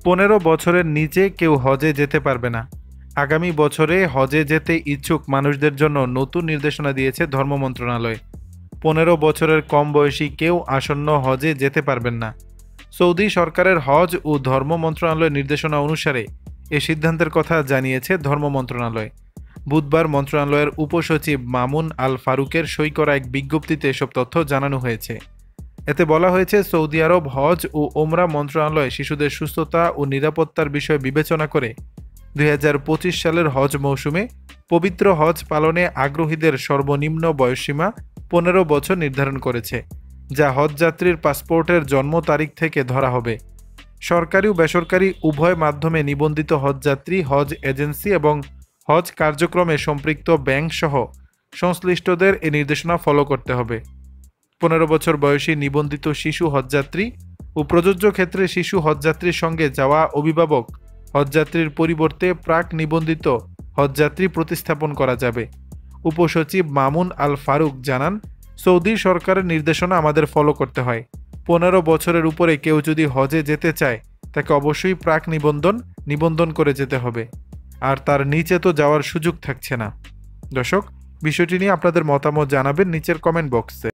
15 বছরের নিচে কেউ হজে যেতে পারবে না। আগামী বছরে হজে যেতে ইচ্ছুক মানুষদের জন্য নতুন নির্দেশনা দিয়েছে ধর্ম মন্ত্রণালয়। 15 বছরের কম বয়সী কেউ আসন্ন হজে যেতে পারবেন না। সৌদি সরকারের হজ ও ধর্ম মন্ত্রণালয়ের নির্দেশনা অনুসারে এ সিদ্ধান্তের কথা জানিয়েছে ধর্ম মন্ত্রণালয়। বুধবার মন্ত্রণালয়ের উপসচিব মামুন আল ফারুকের সই করা এক বিজ্ঞপ্তিতে এসব তথ্য জানানো হয়েছে। এতে বলা হয়েছে, সৌদি আরব হজ ও ওমরা মন্ত্রণালয় শিশুদের সুস্থতা ও নিরাপত্তার বিষয় বিবেচনা করে 2025 সালের হজ মৌসুমে পবিত্র হজ পালনে আগ্রহীদের সর্বনিম্ন বয়সসীমা 15 বছর নির্ধারণ করেছে, যা হজযাত্রীর পাসপোর্টের জন্ম তারিখ থেকে ধরা হবে। সরকারি ও বেসরকারি উভয় মাধ্যমে নিবন্ধিত হজযাত্রী, হজ এজেন্সি এবং হজ কার্যক্রমে সম্পৃক্ত ব্যাংক সহ সংশ্লিষ্টদের এ নির্দেশনা ফলো করতে হবে। 15 বছর বয়সী নিবন্ধিত শিশু হজযাত্রী ও প্রযোজ্য ক্ষেত্রে শিশু হজযাত্রীর সঙ্গে যাওয়া অভিভাবক হজযাত্রীর পরিবর্তে প্রাক নিবন্ধিত হজযাত্রী প্রতিস্থাপন করা যাবে। উপসচিব মামুন আল ফারুক জানান, সৌদি সরকারের নির্দেশনা আমাদের ফলো করতে হয়। 15 বছরের উপরে কেউ যদি হজে যেতে চায় তাকে অবশ্যই প্রাক নিবন্ধন করে যেতে হবে, আর তার নিচে তো যাওয়ার সুযোগ থাকছে না। দর্শক, বিষয়টি নিয়ে আপনাদের মতামত জানাবেন নিচের কমেন্ট বক্সে।